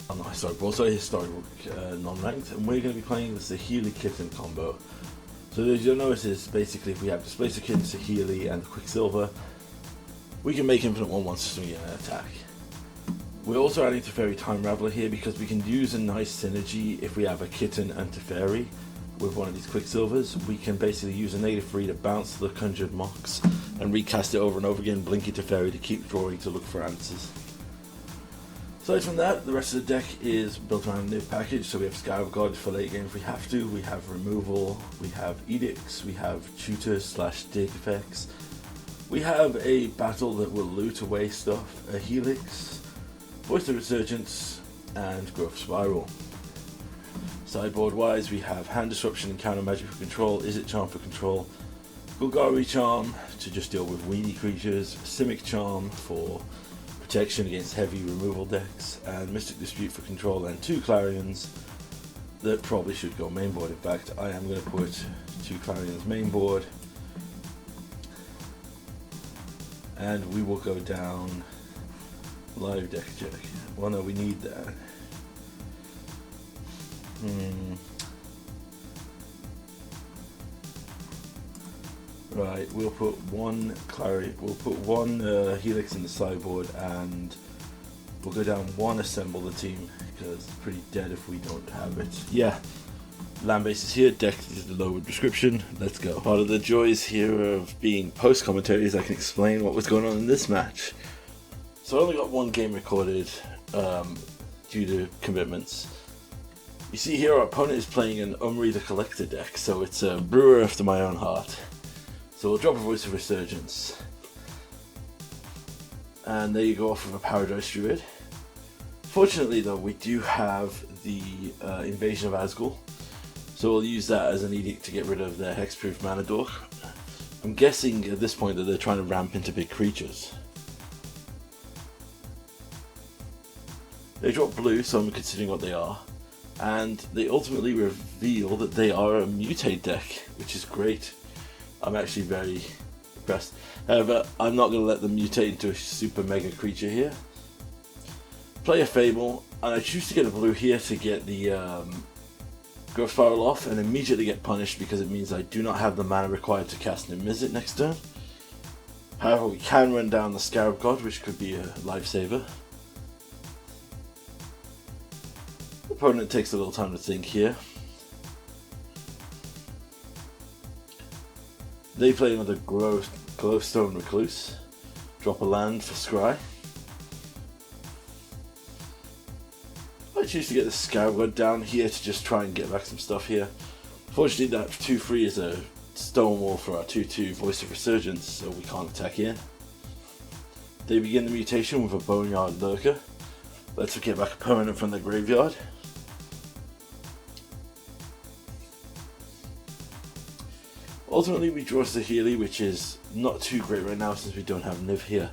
on the historic, but also a historic non-ranked, and we're going to be playing the Saheeli Kitten combo. So as you'll notice is basically if we have Displacer Kitten, Saheeli and Quicksilver, we can make Infinite 1/1 system again and attack. We're also adding Teferi Time Raveler here because we can use a nice synergy if we have a Kitten and Teferi with one of these Quicksilvers. We can basically use a -3 to bounce the Conjured Mox and recast it over and over again, Blinky Teferi to keep drawing to look for answers. Aside from that, the rest of the deck is built around a new package. So we have Sky of God for late game if we have to, we have Removal, we have Edicts, we have Tutor/Dig effects, we have a Battle that will loot away stuff, a Helix, Voice of Resurgence, and Growth Spiral. Sideboard wise, we have Hand Disruption and Counter Magic for control, Izzet Charm for control, Golgari Charm to just deal with weenie creatures, Simic Charm for protection against heavy removal decks, and Mystic Dispute for control, and 2 Clarions that probably should go mainboard. In fact, I am going to put 2 Clarions mainboard, and we will go down live deck check. Well, no, we need that. Right, we'll put one Helix in the sideboard, and we'll go down 1 Assemble the team because it's pretty dead if we don't have it. Yeah, land base is here, deck is below with description. Let's go. Part of the joys here of being post commentary is I can explain what was going on in this match. So I only got 1 game recorded due to commitments. You see here our opponent is playing an Umri the Collector deck, so it's a brewer after my own heart. So we'll drop a Voice of Resurgence, and there you go off with a Paradise Druid. Fortunately though, we do have the Invasion of Azgul, so we'll use that as an edict to get rid of their Hexproof Mana Dork. I'm guessing at this point that they're trying to ramp into big creatures. They drop blue, so I'm considering what they are, and they ultimately reveal that they are a Mutate deck, which is great. I'm actually very impressed. However, I'm not going to let them mutate into a super mega creature here. Play a Fable, and I choose to get a blue here to get the Growth Spiral off, and immediately get punished because it means I do not have the mana required to cast an Izzet next turn. However, we can run down the Scarab God, which could be a lifesaver. The opponent takes a little time to think here. They play another Glowstone Recluse, drop a land for Scry. I choose to get the Scarab God down here to just try and get back some stuff here. Fortunately that 2/3 is a Stonewall for our 2/2 Voice of Resurgence, so we can't attack in. They begin the mutation with a Boneyard Lurker. Let's get back a permanent from the graveyard. Ultimately we draw Saheeli, which is not too great right now since we don't have Niv here.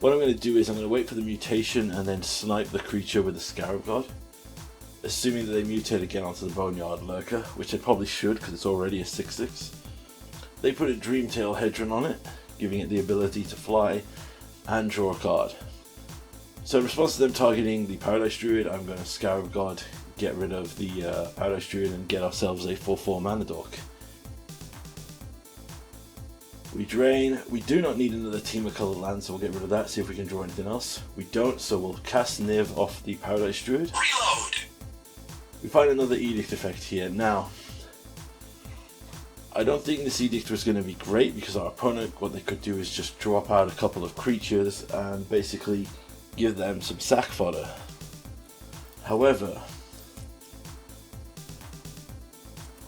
What I'm going to do is I'm going to wait for the mutation and then snipe the creature with the Scarab God, assuming that they mutate again onto the Boneyard Lurker, which they probably should because it's already a 6/6. They put a Dreamtail Hedron on it, giving it the ability to fly and draw a card. So in response to them targeting the Paradise Druid, I'm going to Scarab God, get rid of the Paradise Druid and get ourselves a 4/4 Mana Dork. We drain. We do not need another Team of Colored land, so we'll get rid of that, see if we can draw anything else. We don't, so we'll cast Niv off the Paradise Druid. Reload! We find another Edict effect here. Now, I don't think this Edict was going to be great because our opponent, what they could do is just drop out a couple of creatures and basically give them some sack fodder. However,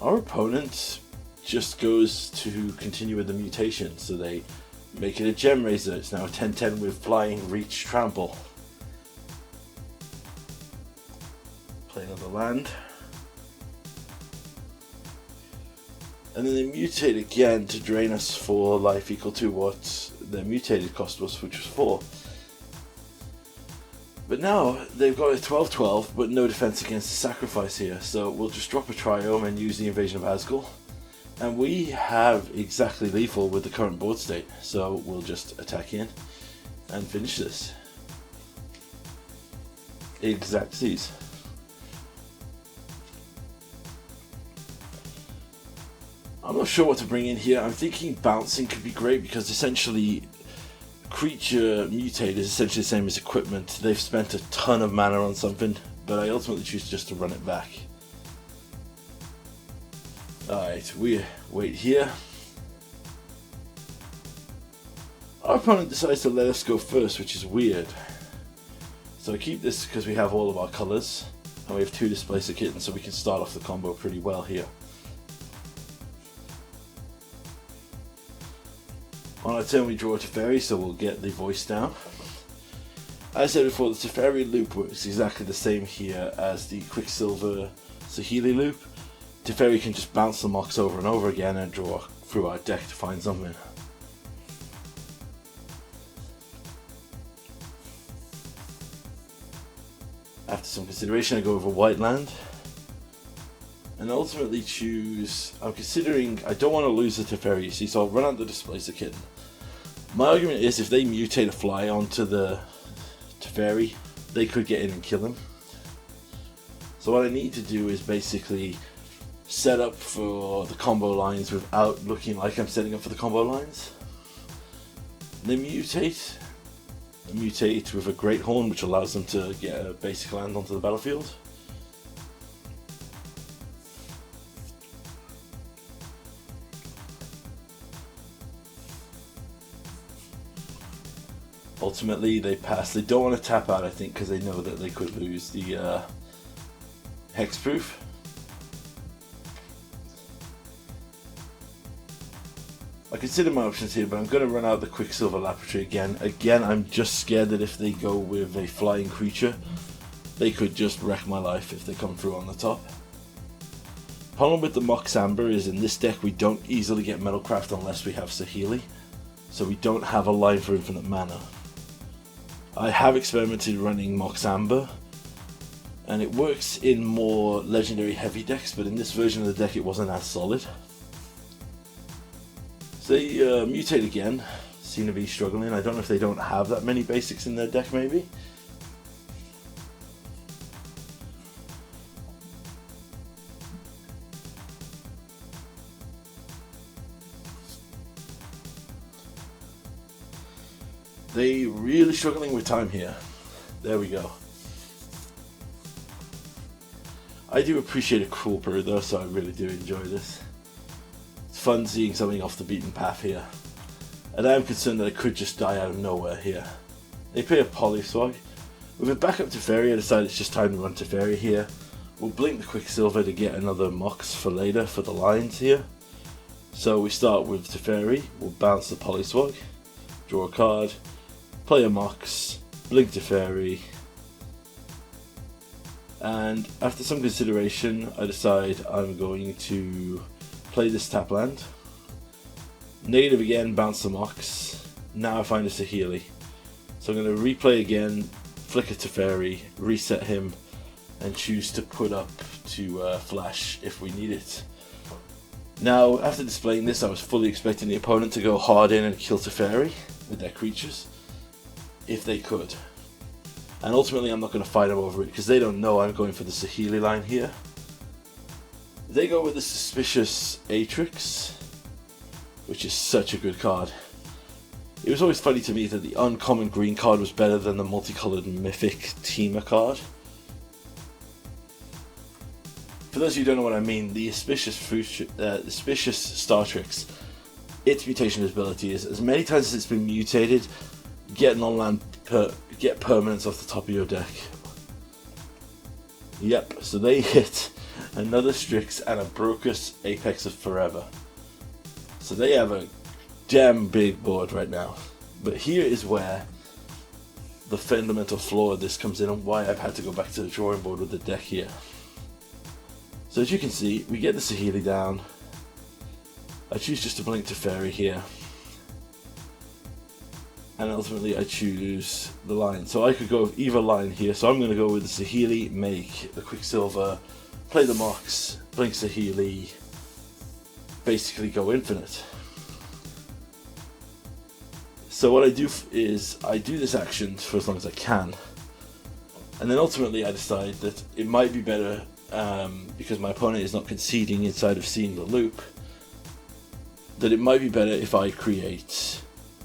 our opponent just goes to continue with the mutation, so they make it a Gem Razor. It's now a 10/10 with Flying, Reach, Trample. Play another land. And then they mutate again to drain us for life equal to what their mutated cost was, which was 4. But now they've got a 12/12, but no defense against the sacrifice here, so we'll just drop a Triome and use the Invasion of Azgul. And we have exactly lethal with the current board state, so we'll just attack in and finish this. exact seas. I'm not sure what to bring in here. I'm thinking bouncing could be great because essentially creature mutate is essentially the same as equipment. They've spent a ton of mana on something, but I ultimately choose just to run it back. Alright, we wait here. Our opponent decides to let us go first, which is weird. So I keep this because we have all of our colours, and we have 2 Displacer Kittens, so we can start off the combo pretty well here. On our turn we draw a Teferi, so we'll get the voice down. As I said before, the Teferi loop works exactly the same here as the Quicksilver Saheeli loop. Teferi can just bounce the Mox over and over again and draw through our deck to find something. After some consideration I go over white land and ultimately choose, I'm considering, I don't want to lose the Teferi, you see, so I'll run out the Displacer Kitten. My argument is if they mutate a fly onto the Teferi, they could get in and kill him. So what I need to do is basically set up for the combo lines without looking like I'm setting up for the combo lines. They mutate with a Great Horn, which allows them to get a basic land onto the battlefield. Ultimately they pass. They don't want to tap out, I think, because they know that they could lose the hexproof. I consider my options here, but I'm going to run out the Quicksilver Laboratory again. Again, I'm just scared that if they go with a flying creature, they could just wreck my life if they come through on the top. Problem with the Mox Amber is in this deck we don't easily get Metalcraft unless we have Saheeli, so we don't have a line for infinite mana. I have experimented running Mox Amber, and it works in more legendary heavy decks, but in this version of the deck it wasn't as solid. So they mutate again, seem to be struggling. I don't know if they don't have that many basics in their deck maybe. They really struggling with time here. There we go. I do appreciate a cruel brew though, so I really do enjoy this. It's fun seeing something off the beaten path here. And I am concerned that I could just die out of nowhere here. They play a Polyswag. With a backup Teferi, I decided it's just time to run Teferi here. We'll blink the Quicksilver to get another Mox for later for the lines here. So we start with Teferi, we'll bounce the Polyswag, draw a card, play a Mox, blink Teferi, and after some consideration I decide I'm going to play this tap land. Negative again, bounce the Mox. Now I find a Saheeli. So I'm going to replay again, flick a Teferi, reset him, and choose to put up to flash if we need it. Now, after displaying this, I was fully expecting the opponent to go hard in and kill Teferi with their creatures, if they could. And ultimately I'm not going to fight them over it, because they don't know I'm going for the Saheeli line here. They go with the Suspicious Atrix, which is such a good card. It was always funny to me that the uncommon green card was better than the multicolored Mythic Teamer card. For those of you who don't know what I mean, the Suspicious Startrix, its mutation ability is as many times as it's been mutated, get non-land, get permanents off the top of your deck. Yep, so they hit another Strix and a Brocus Apex of Forever. So they have a damn big board right now. But here is where the fundamental flaw of this comes in and why I've had to go back to the drawing board with the deck here. So as you can see, we get the Saheeli down. I choose just to blink Teferi here. And ultimately I choose the line. So I could go with either line here. So I'm going to go with the Saheeli, make the Quicksilver, play the Mox, blink Saheeli, basically go infinite. So what I do is I do this action for as long as I can. And then ultimately I decided that it might be better, because my opponent is not conceding inside of seeing the loop, that it might be better if I create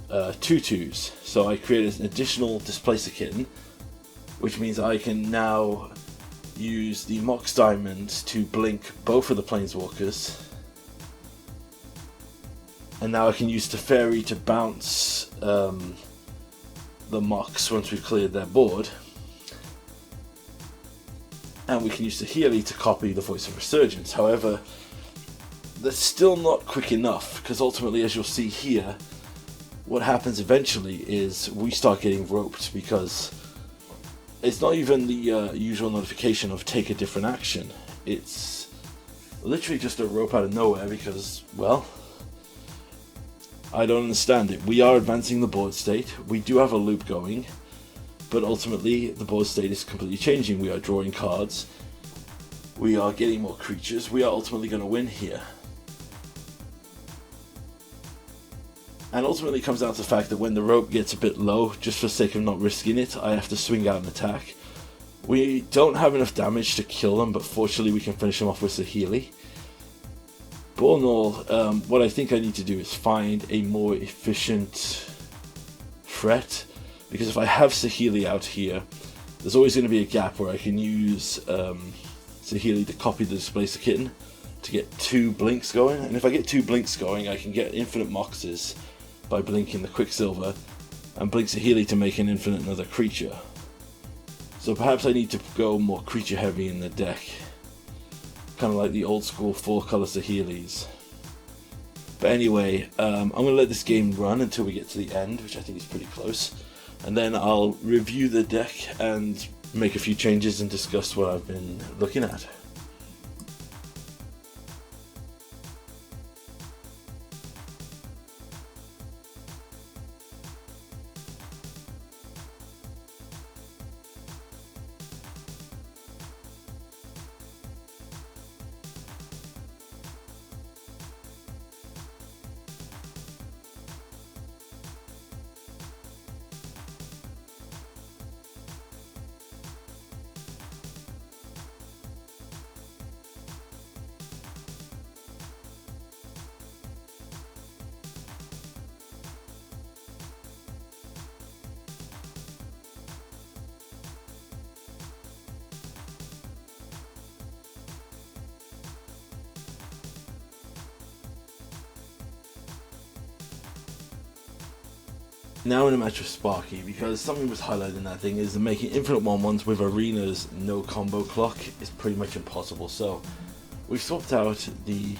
2/2s. So I created an additional Displacer Kitten, which means I can now use the Mox Diamond to blink both of the Planeswalkers. And now I can use Teferi to bounce the Mox once we've cleared their board. And we can use Saheeli to copy the Voice of Resurgence. However, that's still not quick enough, because ultimately, as you'll see here, what happens eventually is we start getting roped, because it's not even the usual notification of take a different action. It's literally just a rope out of nowhere because, well, I don't understand it. We are advancing the board state, we do have a loop going, but ultimately the board state is completely changing. We are drawing cards, we are getting more creatures, we are ultimately going to win here. And ultimately it comes down to the fact that when the rope gets a bit low, just for the sake of not risking it, I have to swing out and attack. We don't have enough damage to kill them, but fortunately we can finish them off with Saheeli. But all in all, what I think I need to do is find a more efficient threat, because if I have Saheeli out here, there's always going to be a gap where I can use Saheeli to copy the Displacer Kitten to get 2 blinks going, and if I get 2 blinks going, I can get infinite Moxes by blinking the Quicksilver, and blink Saheeli to make an infinite another creature. So perhaps I need to go more creature heavy in the deck, kind of like the old school 4-color Saheelis. But anyway, I'm going to let this game run until we get to the end, which I think is pretty close, and then I'll review the deck and make a few changes and discuss what I've been looking at. Now in a match with Sparky, because something was highlighted in that thing, is that making infinite 1/1s with Arena's no combo clock is pretty much impossible. So we've swapped out the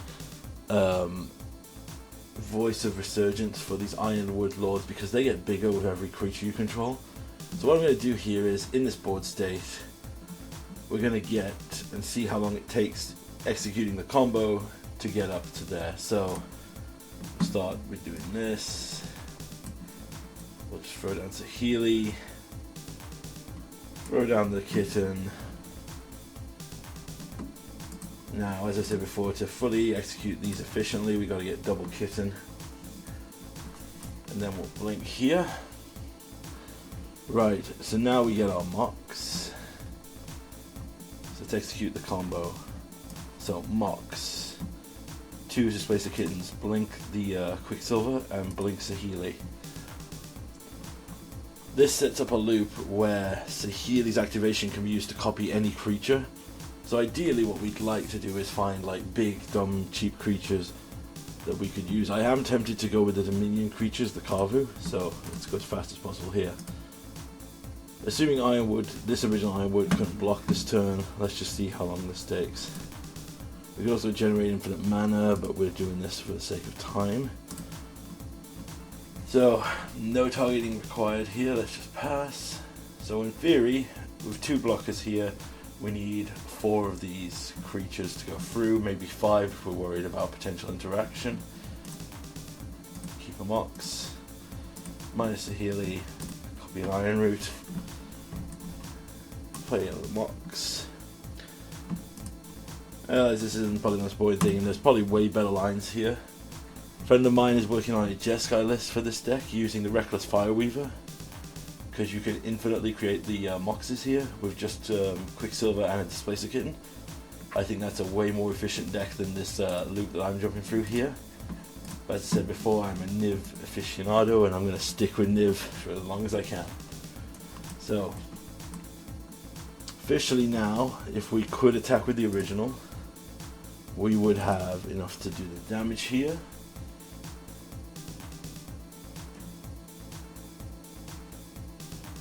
Voice of Resurgence for these Ironwood Lords because they get bigger with every creature you control. So what I'm going to do here is, in this board state, we're going to get and see how long it takes executing the combo to get up to there. So start with doing this. We'll just throw down Saheeli, throw down the Kitten. Now, as I said before, to fully execute these efficiently, we got to get double Kitten, and then we'll blink here. Right, so now we get our Mox. So let's execute the combo. So Mox, 2 Displacer Kittens, blink the Quicksilver, and blink Saheeli. This sets up a loop where Saheeli's activation can be used to copy any creature. So ideally what we'd like to do is find like big, dumb, cheap creatures that we could use. I am tempted to go with the Dominion creatures, the Kavu, so let's go as fast as possible here. Assuming Ironwood, this original Ironwood couldn't block this turn, let's just see how long this takes. We could also generate infinite mana, but we're doing this for the sake of time. So, no targeting required here, let's just pass. So in theory, with 2 blockers here, we need 4 of these creatures to go through, maybe 5 if we're worried about potential interaction. Keep a Mox, minus Saheeli, copy an Iron Root, play another Mox. This isn't probably the most boring thing, and there's probably way better lines here. A friend of mine is working on a Jeskai list for this deck using the Reckless Fireweaver. because you can infinitely create the Moxes here with just Quicksilver and a Displacer Kitten. I think that's a way more efficient deck than this loop that I'm jumping through here. But as I said before, I'm a Niv aficionado and I'm going to stick with Niv for as long as I can. So, officially now, if we could attack with the original, we would have enough to do the damage here.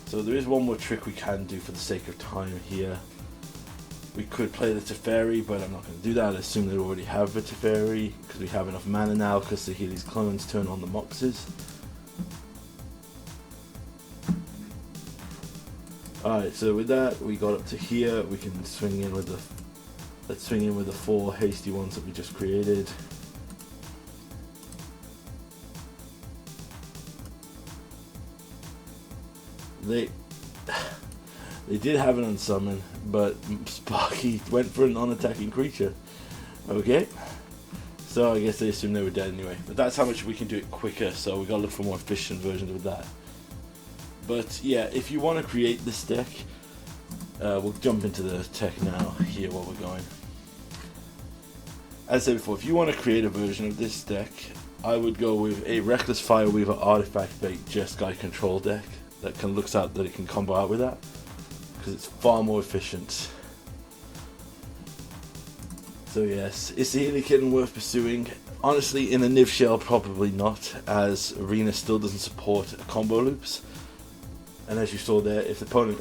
So there is one more trick we can do for the sake of time here. We could play the Teferi, but I'm not going to do that. I assume they already have the Teferi, because we have enough mana now, because Saheeli's clones turn on the Moxes. Alright, so with that, we got up to here. We can swing in with the... Let's swing in with the 4 hasty ones that we just created. They did have an unsummon, but Sparky went for a non-attacking creature. Okay, so I guess they assumed they were dead anyway. But that's how much we can do it quicker, so we gotta look for more efficient versions of that. But yeah, if you want to create this deck, we'll jump into the tech now here while we're going. As I said before, if you want to create a version of this deck, I would go with a Reckless Fireweaver Artifact Bait Jeskai control deck that looks out that it can combo out with that, because it's far more efficient. So yes, is the Saheeli Kitten worth pursuing? Honestly, in a Niv shell, probably not, as Arena still doesn't support combo loops. And as you saw there, if the opponent,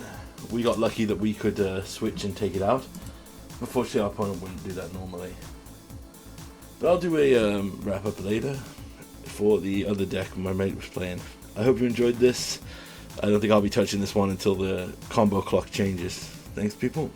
we got lucky that we could switch and take it out. Unfortunately, our opponent wouldn't do that normally. But I'll do a wrap up later for the other deck my mate was playing. I hope you enjoyed this. I don't think I'll be touching this one until the combo clock changes. Thanks, people.